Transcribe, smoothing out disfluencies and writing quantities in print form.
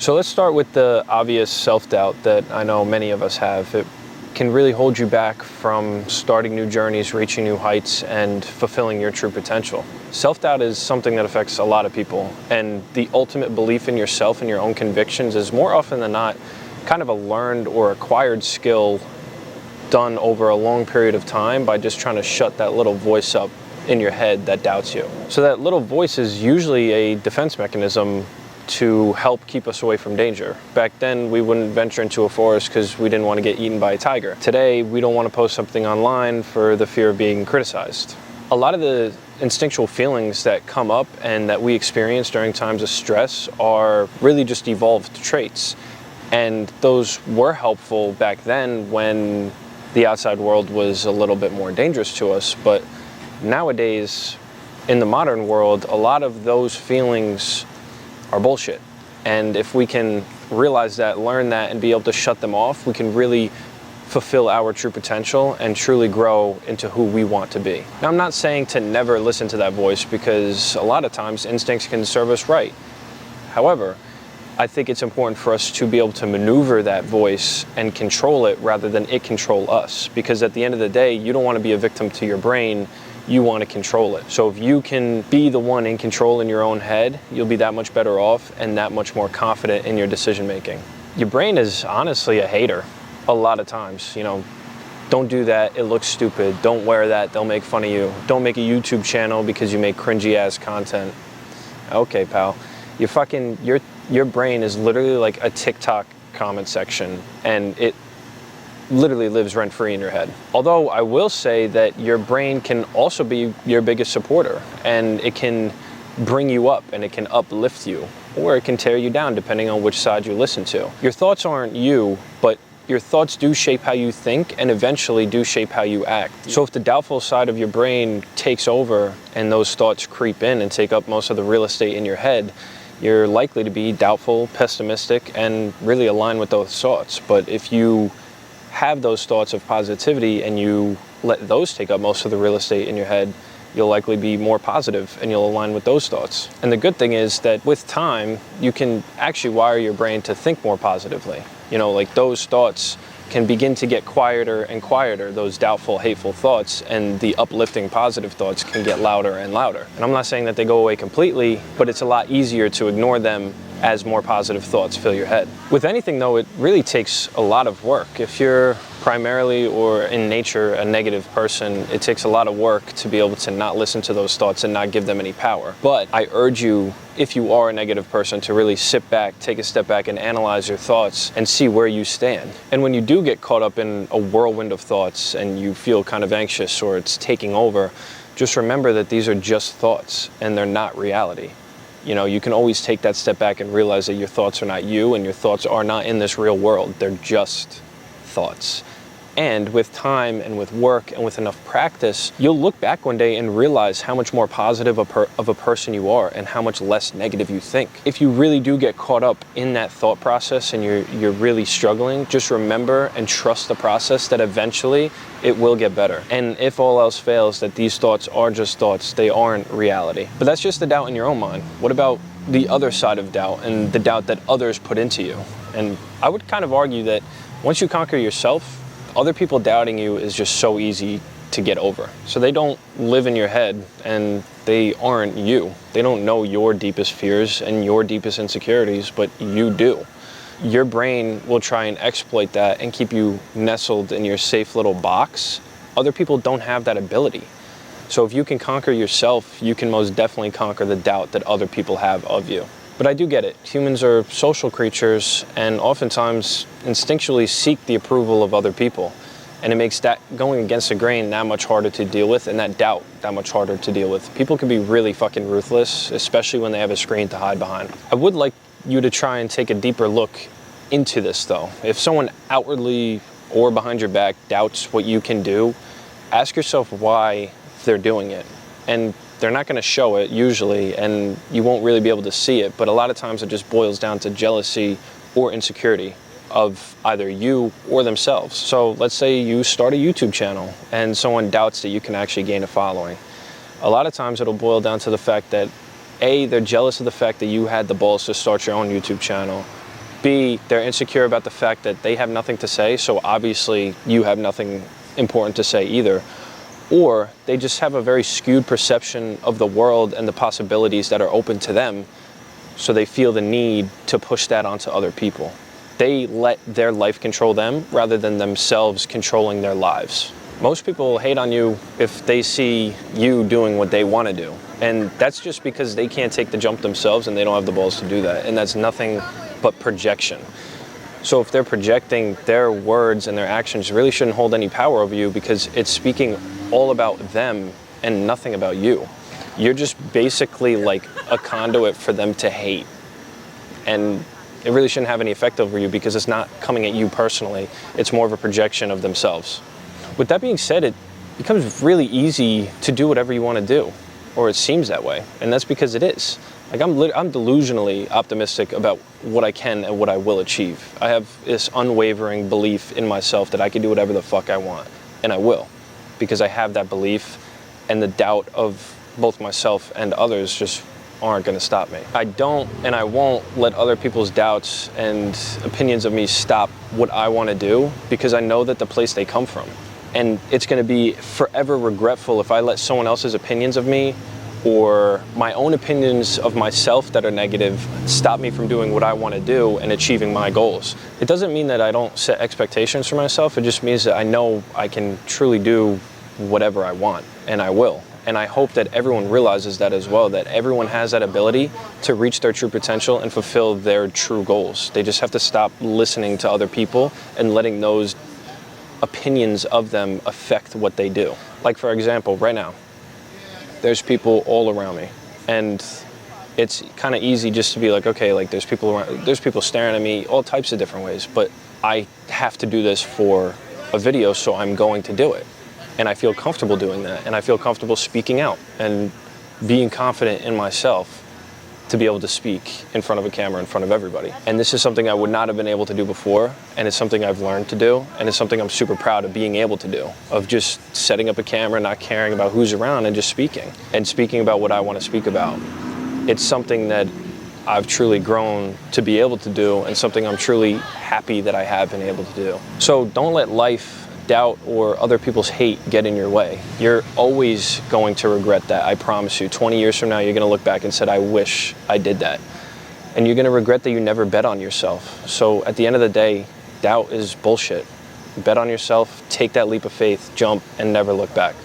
So let's start with the obvious self-doubt that I know many of us have. It can really hold you back from starting new journeys, reaching new heights, and fulfilling your true potential. Self-doubt is something that affects a lot of people, and the ultimate belief in yourself and your own convictions is more often than not kind of a learned or acquired skill done over a long period of time by just trying to shut that little voice up in your head that doubts you. So that little voice is usually a defense mechanism to help keep us away from danger. Back then, we wouldn't venture into a forest because we didn't want to get eaten by a tiger. Today, we don't want to post something online for the fear of being criticized. A lot of the instinctual feelings that come up and that we experience during times of stress are really just evolved traits. And those were helpful back then when the outside world was a little bit more dangerous to us. But nowadays, in the modern world, a lot of those feelings are bullshit. And if we can realize that, learn that, and be able to shut them off, we can really fulfill our true potential and truly grow into who we want to be. Now, I'm not saying to never listen to that voice, because a lot of times instincts can serve us right. However, I think it's important for us to be able to maneuver that voice and control it rather than it control us. Because at the end of the day, you don't want to be a victim to your brain. You want to control it. So if you can be the one in control in your own head, you'll be that much better off and that much more confident in your decision making. Your brain is honestly a hater a lot of times. You know, don't do that, it looks stupid. Don't wear that, they'll make fun of you. Don't make a YouTube channel because you make cringy ass content. Okay, pal. Your brain is literally like a TikTok comment section, and it literally lives rent-free in your head. Although I will say that your brain can also be your biggest supporter, and it can bring you up and it can uplift you, or it can tear you down depending on which side you listen to. Your thoughts aren't you, but your thoughts do shape how you think and eventually do shape how you act. So if the doubtful side of your brain takes over and those thoughts creep in and take up most of the real estate in your head, you're likely to be doubtful, pessimistic, and really align with those thoughts. But if you have those thoughts of positivity and you let those take up most of the real estate in your head, you'll likely be more positive and you'll align with those thoughts. And the good thing is that with time, you can actually wire your brain to think more positively. You know, like those thoughts can begin to get quieter and quieter, those doubtful, hateful thoughts, and the uplifting, positive thoughts can get louder and louder. And I'm not saying that they go away completely, but it's a lot easier to ignore them as more positive thoughts fill your head. With anything though, it really takes a lot of work. If you're primarily or in nature a negative person, it takes a lot of work to be able to not listen to those thoughts and not give them any power. But I urge you, if you are a negative person, to really sit back, take a step back and analyze your thoughts and see where you stand. And when you do get caught up in a whirlwind of thoughts and you feel kind of anxious or it's taking over, just remember that these are just thoughts and they're not reality. You know, you can always take that step back and realize that your thoughts are not you and your thoughts are not in this real world. They're just thoughts. And with time and with work and with enough practice, you'll look back one day and realize how much more positive of a person you are and how much less negative you think. If you really do get caught up in that thought process and you're really struggling, just remember and trust the process that eventually it will get better. And if all else fails, that these thoughts are just thoughts, they aren't reality. But that's just the doubt in your own mind. What about the other side of doubt and the doubt that others put into you? And I would kind of argue that once you conquer yourself, other people doubting you is just so easy to get over. So they don't live in your head and they aren't you. They don't know your deepest fears and your deepest insecurities, but you do. Your brain will try and exploit that and keep you nestled in your safe little box. Other people don't have that ability. So if you can conquer yourself, you can most definitely conquer the doubt that other people have of you. But I do get it. Humans are social creatures and oftentimes instinctually seek the approval of other people. And it makes that going against the grain that much harder to deal with, and that doubt that much harder to deal with. People can be really fucking ruthless, especially when they have a screen to hide behind. I would like you to try and take a deeper look into this though. If someone outwardly or behind your back doubts what you can do, ask yourself why they're doing it. And they're not going to show it usually, and you won't really be able to see it, but a lot of times it just boils down to jealousy or insecurity of either you or themselves. So let's say you start a YouTube channel and someone doubts that you can actually gain a following. A lot of times it'll boil down to the fact that A, they're jealous of the fact that you had the balls to start your own YouTube channel, B, they're insecure about the fact that they have nothing to say, so obviously you have nothing important to say either. Or they just have a very skewed perception of the world and the possibilities that are open to them, so they feel the need to push that onto other people. They let their life control them rather than themselves controlling their lives. Most people hate on you if they see you doing what they want to do. And that's just because they can't take the jump themselves and they don't have the balls to do that. And that's nothing but projection. So if they're projecting, their words and their actions really shouldn't hold any power over you, because it's speaking all about them and nothing about you. You're just basically like a conduit for them to hate. And it really shouldn't have any effect over you because it's not coming at you personally. It's more of a projection of themselves. With that being said, it becomes really easy to do whatever you want to do, or it seems that way. And that's because it is. Like I'm delusionally optimistic about what I can and what I will achieve. I have this unwavering belief in myself that I can do whatever the fuck I want, and I will, because I have that belief, and the doubt of both myself and others just aren't going to stop me. I don't and I won't let other people's doubts and opinions of me stop what I want to do, because I know that the place they come from. And it's going to be forever regretful if I let someone else's opinions of me or my own opinions of myself that are negative stop me from doing what I want to do and achieving my goals. It doesn't mean that I don't set expectations for myself. It just means that I know I can truly do whatever I want, and I will. And I hope that everyone realizes that as well, that everyone has that ability to reach their true potential and fulfill their true goals. They just have to stop listening to other people and letting those opinions of them affect what they do. Like, for example, right now, there's people all around me, and it's kind of easy just to be like, okay, like there's people around, there's people staring at me all types of different ways, but I have to do this for a video, so I'm going to do it. And I feel comfortable doing that, and I feel comfortable speaking out and being confident in myself to be able to speak in front of a camera in front of everybody. And this is something I would not have been able to do before, and it's something I've learned to do, and it's something I'm super proud of being able to do, of just setting up a camera, not caring about who's around, and just speaking about what I want to speak about. It's something that I've truly grown to be able to do, and something I'm truly happy that I have been able to do. So don't let life, doubt, or other people's hate get in your way. You're always going to regret that, I promise you. 20 years from now, you're gonna look back and said, I wish I did that. And you're gonna regret that you never bet on yourself. So at the end of the day, doubt is bullshit. Bet on yourself, take that leap of faith, jump, and never look back.